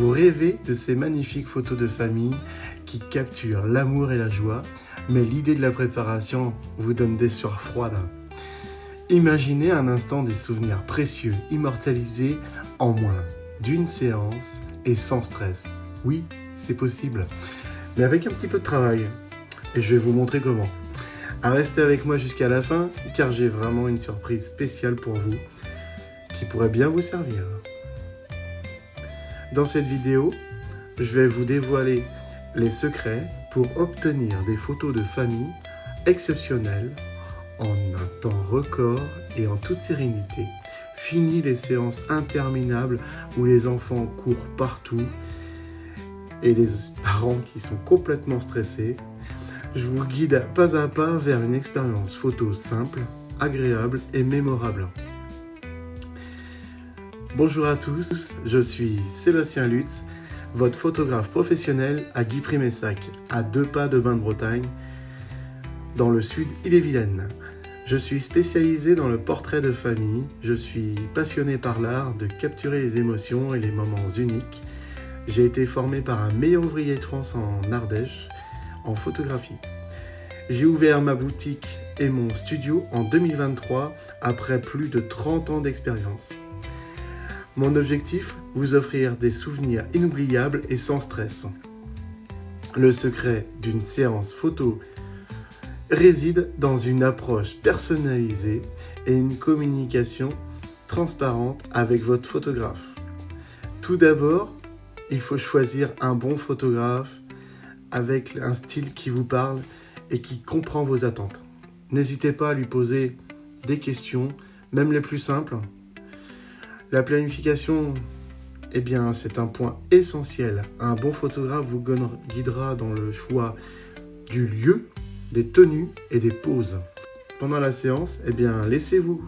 Vous rêvez de ces magnifiques photos de famille qui capturent l'amour et la joie, mais l'idée de la préparation vous donne des sueurs froides. Imaginez un instant des souvenirs précieux, immortalisés en moins d'une séance et sans stress. Oui, c'est possible, mais avec un petit peu de travail. Et je vais vous montrer comment. À rester avec moi jusqu'à la fin, car j'ai vraiment une surprise spéciale pour vous, qui pourrait bien vous servir. Dans cette vidéo, je vais vous dévoiler les secrets pour obtenir des photos de famille exceptionnelles en un temps record et en toute sérénité. Fini les séances interminables où les enfants courent partout et les parents qui sont complètement stressés. Je vous guide pas à pas vers une expérience photo simple, agréable et mémorable. Bonjour à tous, je suis Sébastien Lutz, votre photographe professionnel à Guipry-Messac, à 2 pas de Bain-de-Bretagne, dans le sud Ille-et-Vilaine. Je suis spécialisé dans le portrait de famille, je suis passionné par l'art de capturer les émotions et les moments uniques. J'ai été formé par un meilleur ouvrier de France en Ardèche, en photographie. J'ai ouvert ma boutique et mon studio en 2023 après plus de 30 ans d'expérience. Mon objectif, vous offrir des souvenirs inoubliables et sans stress. Le secret d'une séance photo réside dans une approche personnalisée et une communication transparente avec votre photographe. Tout d'abord, il faut choisir un bon photographe avec un style qui vous parle et qui comprend vos attentes. N'hésitez pas à lui poser des questions, même les plus simples. La planification, c'est un point essentiel. Un bon photographe vous guidera dans le choix du lieu, des tenues et des poses. Pendant la séance, laissez-vous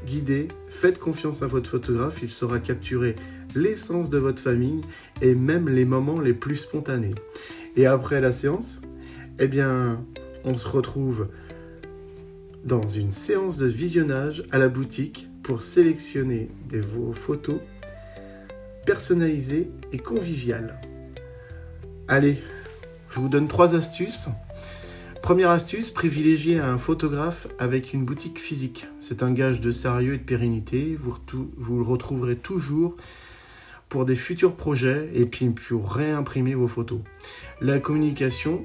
guider, faites confiance à votre photographe, il saura capturer l'essence de votre famille et même les moments les plus spontanés. Et après la séance, on se retrouve dans une séance de visionnage à la boutique pour sélectionner vos photos personnalisées et conviviales. Allez, je vous donne 3 astuces. Première astuce, privilégiez un photographe avec une boutique physique. C'est un gage de sérieux et de pérennité. Vous le retrouverez toujours pour des futurs projets et puis pour réimprimer vos photos. La communication,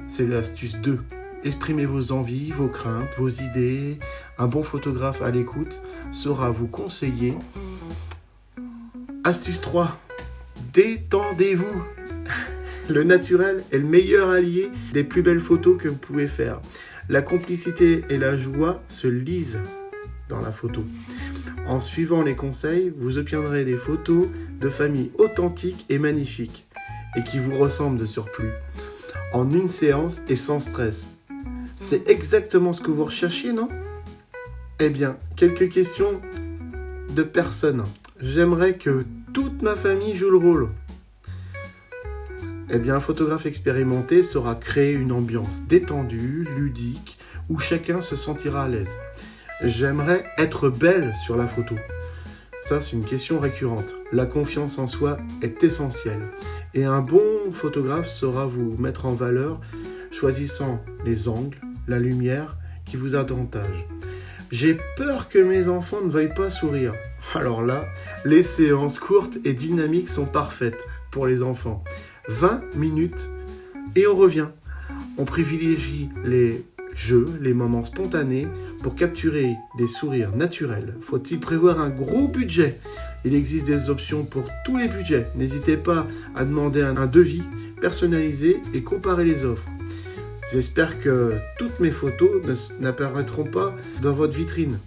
c'est l'astuce 2. Exprimez vos envies, vos craintes, vos idées. Un bon photographe à l'écoute saura vous conseiller. Astuce 3. Détendez-vous. Le naturel est le meilleur allié des plus belles photos que vous pouvez faire. La complicité et la joie se lisent dans la photo. En suivant les conseils, vous obtiendrez des photos de famille authentiques et magnifiques et qui vous ressemblent de surplus. En une séance et sans stress. C'est exactement ce que vous recherchiez, non ? Quelques questions de personnes. J'aimerais que toute ma famille joue le rôle. Un photographe expérimenté saura créer une ambiance détendue, ludique, où chacun se sentira à l'aise. J'aimerais être belle sur la photo. Ça, c'est une question récurrente. La confiance en soi est essentielle. Et un bon photographe saura vous mettre en valeur, choisissant les angles, la lumière qui vous avantage. J'ai peur que mes enfants ne veuillent pas sourire. Alors là, les séances courtes et dynamiques sont parfaites pour les enfants. 20 minutes et on revient. On privilégie les jeux, les moments spontanés pour capturer des sourires naturels. Faut-il prévoir un gros budget ? Il existe des options pour tous les budgets. N'hésitez pas à demander un devis personnalisé et comparer les offres. J'espère que toutes mes photos n'apparaîtront pas dans votre vitrine.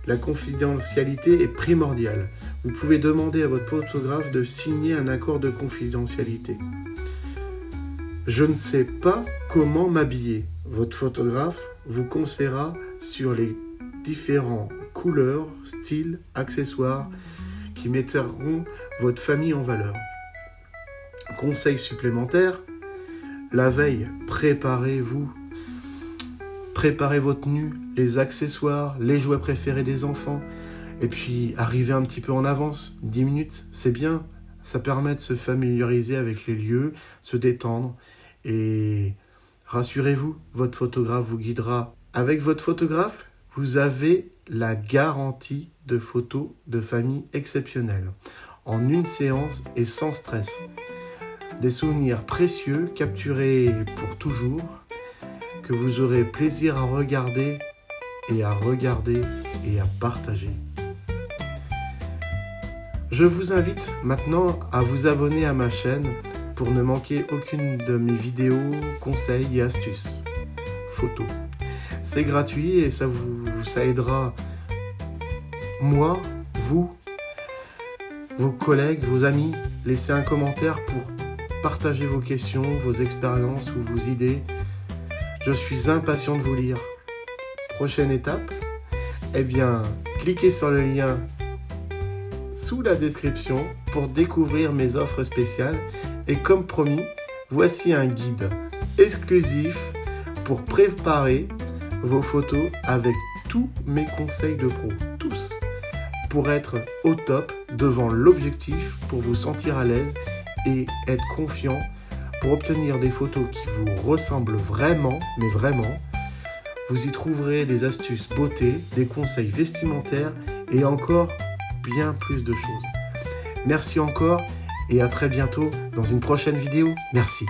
La confidentialité est primordiale. Vous pouvez demander à votre photographe de signer un accord de confidentialité. Je ne sais pas comment m'habiller. Votre photographe vous conseillera sur les différents couleurs, styles, accessoires qui mettront votre famille en valeur. Conseil supplémentaire, la veille, préparez vos tenues, les accessoires, les jouets préférés des enfants. Et puis, arrivez un petit peu en avance. 10 minutes, c'est bien. Ça permet de se familiariser avec les lieux, se détendre et rassurez-vous, votre photographe vous guidera. Avec votre photographe, vous avez la garantie de photos de famille exceptionnelles, en une séance et sans stress. Des souvenirs précieux capturés pour toujours, que vous aurez plaisir à regarder et à partager. Je vous invite maintenant à vous abonner à ma chaîne pour ne manquer aucune de mes vidéos, conseils et astuces photos. C'est gratuit et ça aidera moi, vous, vos collègues, vos amis. Laissez un commentaire pour partager vos questions, vos expériences ou vos idées. Je suis impatient de vous lire. Prochaine étape, cliquez sur le lien sous la description pour découvrir mes offres spéciales. Et comme promis, voici un guide exclusif pour préparer vos photos avec tous mes conseils de pro, tous, pour être au top devant l'objectif, pour vous sentir à l'aise et être confiant, pour obtenir des photos qui vous ressemblent vraiment, mais vraiment. Vous y trouverez des astuces beauté, des conseils vestimentaires et encore bien plus de choses. Merci encore et à très bientôt dans une prochaine vidéo. Merci.